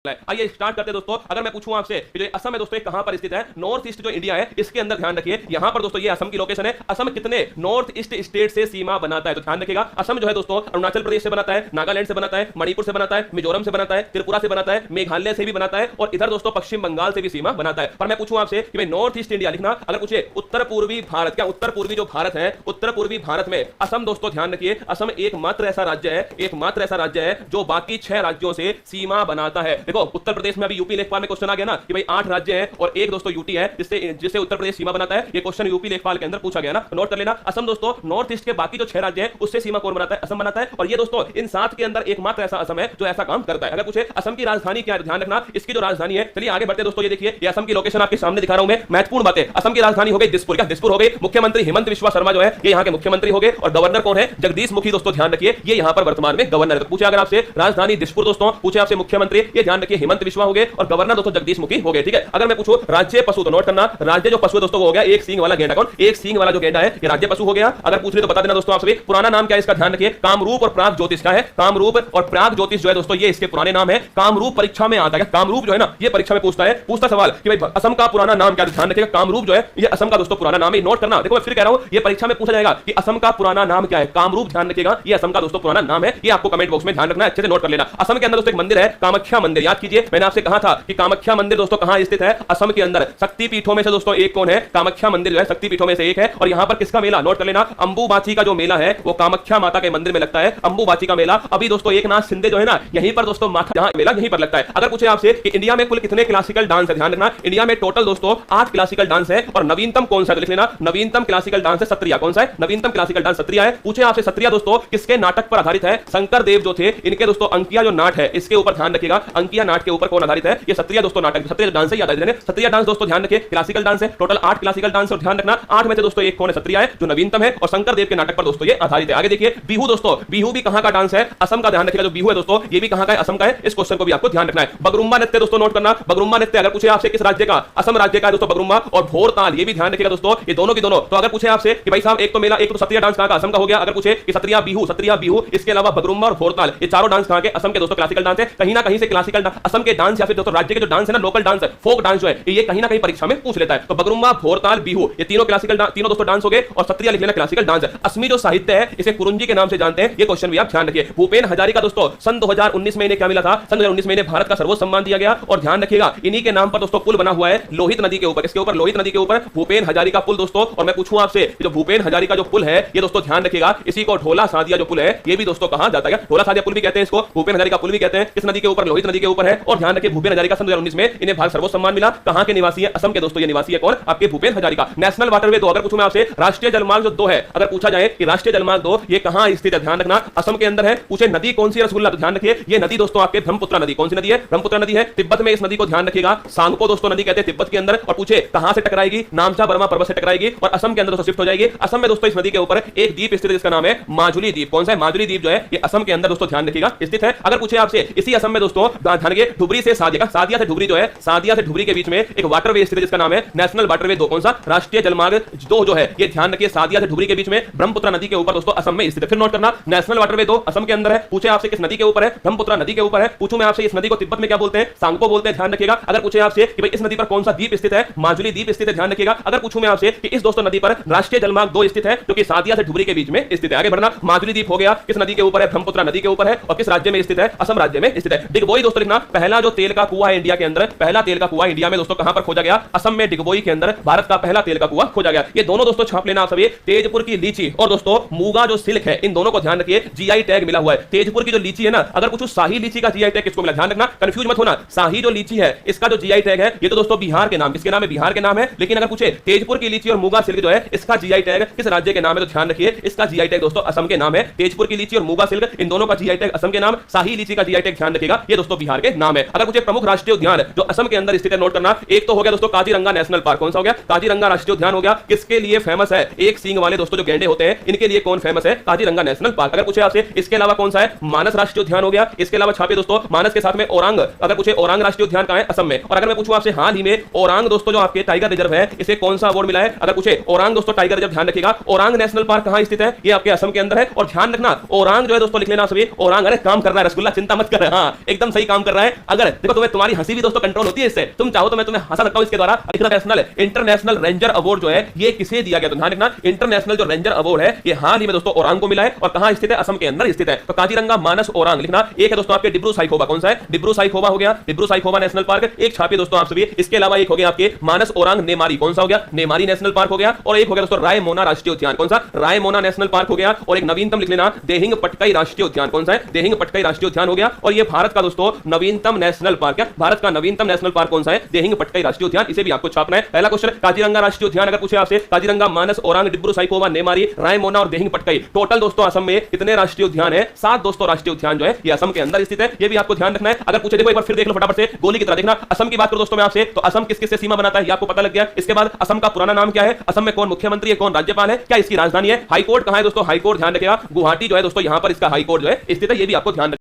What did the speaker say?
आइए स्टार्ट करते हैं दोस्तों। अगर मैं पूछूं आपसे कि जो असम है दोस्तों ये कहां पर स्थित है, नॉर्थ ईस्ट जो इंडिया है इसके अंदर ध्यान रखिए। यहां पर दोस्तों ये असम की लोकेशन है। असम कितने नॉर्थ ईस्ट स्टेट से सीमा बनाता है, तो ध्यान रखिएगा। असम जो है दोस्तों अरुणाचल प्रदेश से बनाता है, नागालैंड से बनाता है, मणिपुर से बनाता है, मिजोरम से बनाता है, त्रिपुरा से बनाता है, मेघालय से भी बनाता है और इधर दोस्तों पश्चिम बंगाल से भी सीमा बनाता है। पर मैं पूछूं आपसे कि भाई नॉर्थ ईस्ट इंडिया लिखना, अगर पूछे उत्तर पूर्वी भारत, क्या उत्तर पूर्वी जो भारत है, उत्तर पूर्वी भारत में असम दोस्तों ध्यान रखिए, असम एकमात्र ऐसा राज्य है, एकमात्र ऐसा राज्य है जो बाकी 6 राज्यों से सीमा बनाता है। देखो उत्तर प्रदेश में अभी यूपी लेखपाल में क्वेश्चन आ गया ना कि भाई 8 राज्य हैं और एक दोस्तों यूटी है जिससे उत्तर प्रदेश सीमा बनाता है। ये क्वेश्चन यूपी लेखपाल के अंदर पूछा गया ना, नोट कर लेना। असम दोस्तों नॉर्थ ईस्ट के बाकी जो 6 राज्य हैं उससे सीमा कौन बनाता है, असम बनाता है। और ये दोस्तों इन 7 के अंदर एकमात्र ऐसा असम है जो ऐसा काम करता है। अगर पूछे असम की राजधानी क्या है, ध्यान रखना इसकी जो राजधानी है। चलिए आगे बढ़ते दोस्तों, ये देखिए ये असम की लोकेशन आपके सामने दिखा रहा हूं मैं, महत्वपूर्ण बातें। असम की राजधानी हो गई दिसपुर, क्या दिसपुर हो गई। मुख्यमंत्री हेमंत बिस्वा शर्मा जो है ये यहाँ के मुख्यमंत्री हो गए और गवर्नर कौन है, जगदीश मुखी दोस्तों ध्यान रखिए, ये यहाँ पर वर्तमान में गवर्नर है। तो पूछे अगर आपसे राजधानी दिसपुर दोस्तों, पूछे आपसे मुख्यमंत्री, ये ध्यान रखिए हेमंत बिस्वा हो गए और गवर्नर दोस्तों जगदीश मुखी हो गए। ठीक है, अगर मैं पूछूं राज्य पशु, तो नोट करना राज्य जो पशु है दोस्तों वो हो गया एक सींग वाला गेंडा। कौन, एक सींग वाला जो गेंडा है ये राज्य पशु हो गया। अगर पूछ रहे तो बता देना दोस्तों आप सभी। पुराना नाम क्या है इसका, ध्यान रखिए कामरूप और प्राग ज्योतिष का है। कामरूप और प्राग ज्योतिष जो है दोस्तों ये इसके पुराने नाम है। कामरूप परीक्षा में आता है, कामरूप जो है ना ये परीक्षा में पूछता सवाल कि भाई असम का पुराना नाम क्या, ध्यान रखिएगा कामरूप जो है ये असम का दोस्तों पुराना नाम है, नोट करना। देखो मैं फिर कह रहा हूं ये परीक्षा में पूछा जाएगा कि असम का पुराना नाम क्या है, कामरूप ध्यान रखिएगा ये असम का दोस्तों पुराना नाम है। ये आपको कमेंट बॉक्स में ध्यान रखना है, अच्छे से नोट कर लेना। असम के अंदर दोस्तों एक मंदिर है कामाख्या मंदिर, याद कीजिए मैंने आपसे कहा था कि कामाख्या मंदिर दोस्तों कहां स्थित है, असम के अंदर। शक्तिपीठों में से दोस्तों एक कौन है, कामाख्या मंदिर जो है शक्तिपीठों में से एक है। और यहां पर किसका मेला, नोट कर लेना अंबुबाची का जो मेला है वो कामाख्या माता के मंदिर में लगता है, अंबुबाची का मेला। अभी दोस्तों एकनाथ शिंदे जो है ना यहीं पर दोस्तों माथा जहां मेला यहीं पर लगता है। अगर पूछे आपसे कि इंडिया में कुल कितने क्लासिकल डांस है, ध्यान रखना इंडिया में टोटल दोस्तों 8 क्लासिकल डांस है और नवीनतम कौन सा है, तो लिख लेना नवीनतम क्लासिकल डांस है सत्रिया। कौन सा है, नवीनतम क्लासिकल डांस सत्रिया है। पूछे आपसे सत्रिया दोस्तों किसके नाटक पर आधारित है, शंकर देव जो थे इनके दोस्तों अंकिया जो नाट है इसके ऊपर ध्यान रखिएगा, अंकिया नाट के ऊपर कौन आधारित है, ये सत्रिया दोस्तों नाटक, सत्रिया डांस है, याद है सत्रिया डांस दोस्तों ध्यान रखिए क्लासिकल डांस है। टोटल 8 क्लासिकल डांस और ध्यान रखना 8 में से दोस्तों एक कौन है, सत्रिया है जो नवीनतम है और शंकर देव के नाटक पर दोस्तों ये आधारित है। आगे देखिए बिहू दोस्तों, बिहू भी कहां का डांस है, असम का, ध्यान रखिएगा जो बिहू है दोस्तों ये भी कहां का है, असम का है। इस क्वेश्चन को भी आपको ध्यान रखना है। बगरुम्बा नृत्य दोस्तों नोट करना, बगरुम्बा नृत्य अगर पूछे आपसे किस राज्य का, असम राज्य का है दोस्तों बगरुम्बा। और भोरताल ये भी ध्यान रखिएगा दोस्तों, ये दोनों की दोनों। तो अगर पूछे आपसे कि भाई साहब एक तो मेला, एक तो सत्रिया डांस कहां का, असम का हो गया। अगर पूछे कि सत्रिया बिहू इसके अलावा बगरुम्बा और भोरताल ये चारों डांस कहां के, असम के दोस्तों क्लासिकल डांस है। कहीं ना कहीं से क्लासिकल असम के डांस या फिर दोस्तों राज्य के जो डांस है ना लोकल डांस है, फोक डांस जो है ये कहीं ना कहीं परीक्षा में पूछ लेता है। तो बगरुम्बा भोरताल बिहू ये तीनों क्लासिकल तीनों दोस्तों डांस हो गए और सत्रिया लिख लेना क्लासिकल डांस है। असमी जो साहित्य है इसे कुरुंजी के नाम से जानते हैं, ये क्वेश्चन भी आप ध्यान रखिए। भूपेन हजारिका दोस्तों सन 2019 में इन्हें क्या मिला था, सन 2019 में इन्हें भारत का सर्वोच्च सम्मान दिया गया। और ध्यान रखिएगा इन्हीं के नाम पर दोस्तों पुल बना हुआ है लोहित नदी के ऊपर, इसके ऊपर लोहित नदी के ऊपर भूपेन हजारिका पुल दोस्तों। और मैं पूछूं आपसे जो भूपेन हजारिका जो पुल है ये दोस्तों ध्यान रखिएगा इसी को ढोला सादिया जो पुल है ये भी दोस्तों कहां जाता है, ढोला सादिया पुल भी कहते हैं इसको, भूपेन हजारिका पुल भी कहते हैं। किस नदी के ऊपर, लोहित नदी के ऊपर है। और ध्यान रखिए भूपेन हजारिका सन 2019 में इन्हें भारत सर्वोच्च सम्मान मिला। कहां के निवासी है, असम के दोस्तों ये निवासी है कौन, आपके भूपेन हजारिका। नेशनल वाटरवे 2 अगर पूछूं मैं आपसे, राष्ट्रीय जलमार्ग जो 2 है, अगर पूछा जाए कि राष्ट्रीय जलमार्ग 2 ये कहां स्थित है, ध्यान रखना असम के अंदर है। पूछे नदी कौन सी है रसगुल्ला, तो ध्यान रखिए ये नदी दोस्तों आपके ब्रह्मपुत्र नदी, कौन सी नदी है, ब्रह्मपुत्र नदी है। तिब्बत में इस नदी को ध्यान रखिएगा सांगपो दोस्तों नदी कहते हैं तिब्बत के अंदर। और पूछे कहां से टकराएगी, नामचा बर्मा पर्वत से टकराएगी और असम के अंदर दोस्तों शिफ्ट हो जाएगी। असम में दोस्तों इस नदी के ऊपर एक द्वीप स्थित है जिसका नाम है माजुली द्वीप। कौन सा है, माजुली द्वीप जो है ये असम के अंदर दोस्तों ध्यान रखिएगा स्थित है। अगर पूछे आपसे इसी असम में दोस्तों ध्यान रखिए धुबरी से सादिया, सादिया से धुबरी जो है, सादिया से धुबरी के बीच में एक वाटरवे स्थित है जिसका नाम है नेशनल वाटरवे 2। कौन सा, राष्ट्रीय जलमार्ग 2 जो है ये ध्यान रखिए सादिया से धुबरी के बीच में ब्रह्मपुत्र नदी के ऊपर दोस्तों असम में स्थित है। फिर नोट करना नेशनल वाटरवे 2 असम के अंदर है। पूछे आपसे किस नदी के ऊपर है, ब्रह्मपुत्र नदी के ऊपर है। पूछूं मैं आपसे इस नदी को तिब्बत में क्या बोलते हैं, सांगपो बोलते हैं, ध्यान रखिएगा। अगर पूछे आपसे कि भाई इस नदी पर कौन सा द्वीप स्थित है, माजुली द्वीप स्थित है, ध्यान रखिएगा। अगर पूछूं मैं आपसे कि इस दोस्तों नदी पर राष्ट्रीय जलमार्ग 2 स्थित है जो कि सादिया से धुबरी के बीच में स्थित है। आगे बढ़ना, माजुली द्वीप हो गया, किस नदी के ऊपर है, ब्रह्मपुत्र नदी के ऊपर है। और किस राज्य में स्थित है, असम राज्य में स्थित है। डिगबोई दोस्तों लिखना, पहला जो तेल का कुआं है इंडिया के अंदर, पहला तेल का कुआं इंडिया में दोस्तों कहां पर खोजा गया, असम में डिगबोई के अंदर भारत का पहला तेल का कुआं खोजा गया। ये दोनों दोस्तों छाप लेना आप सभी। तेजपुर की लीची और दोस्तों मूंगा जो सिल्क है इन दोनों को ध्यान रखिए जीआई टैग मिला हुआ है। तेजपुर की जो लीची है ना, अगर कुछ शाही लीची का जीआई टैग किसको मिला, ध्यान रखना कंफ्यूज मत होना। शाही जो लीची है इसका जो जीआई टैग है ये तो दोस्तों बिहार के नाम, किसके नाम है, बिहार के नाम है। लेकिन अगर पूछे तेजपुर की लीची और मूंगा सिल्क जो है इसका जीआई टैग किस राज्य के नाम है, तो ध्यान रखिए इसका जीआई टैग दोस्तों असम के नाम है। तेजपुर की लीची और मूंगा सिल्क इन दोनों का जीआई टैग असम के नाम, शाही लीची का जीआई टैग ध्यान रखिएगा ये दोस्तों बिहार के नाम है। अगर पूछे प्रमुख राष्ट्रीय उद्यान जो असम के अंदर स्थित है, नोट करना एक तो हो गया दोस्तों काजीरंगा नेशनल पार्क। कौन सा हो गया, काजीरंगा राष्ट्रीय उद्यान हो गया। किसके लिए फेमस है, एक सींग वाले दोस्तों जो गेंडे होते हैं इनके लिए कौन फेमस है, काजीरंगा नेशनल पार्क। अगर पूछे आपसे इसके अलावा कौन सा है, मानस राष्ट्रीय उद्यान हो गया। इसके अलावा छापे दोस्तों मानस के साथ में औरांग, अगर पूछे औरांग राष्ट्रीय उद्यान कहां है, असम में। और अगर मैं पूछूं आपसे हाल ही में औरांग दोस्तों जो आपके टाइगर रिजर्व है इसे कौन सा अवार्ड मिला है, अगर पूछे औरांग दोस्तों टाइगर रिजर्व, ध्यान रखिएगा औरांग नेशनल पार्क कहां स्थित है, ये आपके असम के अंदर है। और ध्यान रखना औरांग जो है दोस्तों लिख लेना सभी, औरांग, अरे काम करना है रसगुल्ला, चिंता मत कर, हां एकदम सही काम कर रहा है। अगर देखो तुम्हें तुम्हारी हंसी भी दोस्तों कंट्रोल होती है इससे, तुम चाहो तो मैं तुम्हें हंसा सकता हूं इसके द्वारा। नेशनल इंटरनेशनल रेंजर अवार्ड जो है ये किसे दिया गया, तो ध्यान रखना इंटरनेशनल जो रेंजर अवार्ड है ये हाल ही में दोस्तों ओरांग को मिला है। और कहां स्थित है, असम के अंदर स्थित है। तो काजीरंगा मानस ओरांग लिखना। एक है दोस्तों आपके डिब्रू साइखोवा, कौन सा है, डिब्रू साइखोवा हो गया, डिब्रू साइखोवा नेशनल पार्क, एक छापिए दोस्तों आप सभी। इसके अलावा एक हो गया आपके मानस ओरांग नेमारी, कौन सा हो गया, नेमारी नेशनल पार्क हो गया। और एक हो गया दोस्तों रायमोना राष्ट्रीय उद्यान, कौन सा, रायमोना नेशनल पार्क हो गया। और एक नवीनतम लिख लेना देहिंग पटकाई राष्ट्रीय उद्यान, कौन सा है, देहिंग पटकाई राष्ट्रीय उद्यान हो गया। और ये भारत का दोस्तों नवीनतम नेशनल पार्क है, भारत का नवीनतम नेशनल पार्क कौन सा है, देहिंग पटकाई राष्ट्रीय उद्यान। इसे भी आपको छापना है। पहला क्वेश्चन काजीरंगा राष्ट्रीय उद्यान अगर पूछे आपसे, काजीरंगा मानस ओरांग डिब्रू साइखोवा नेमारी रायमोना और देहिंग पटकाई, टोटल दोस्तों असम में कितने राष्ट्रीय उद्यान है, 7 दोस्तों राष्ट्रीय उद्यान जो है ये असम के अंदर स्थित है। ये भी आपको ध्यान रखना है। अगर पूछे देखो एक बार फिर देख लो फटाफट से गोली की तरह देखना। असम की बात करो दोस्तों मैं आपसे, तो असम किस किस से सीमा बनाता है ये आपको पता लग गया। इसके बाद असम का पुराना नाम क्या है, असम में कौन मुख्यमंत्री है, कौन राज्यपाल है, क्या इसकी राजधानी है, हाईकोर्ट कहां है दोस्तों, हाईकोर्ट ध्यान रखिएगा गुवाहाटी जो है दोस्तों, यहां पर इसका हाईकोर्ट जो है स्थित है। ये भी आपको ध्यान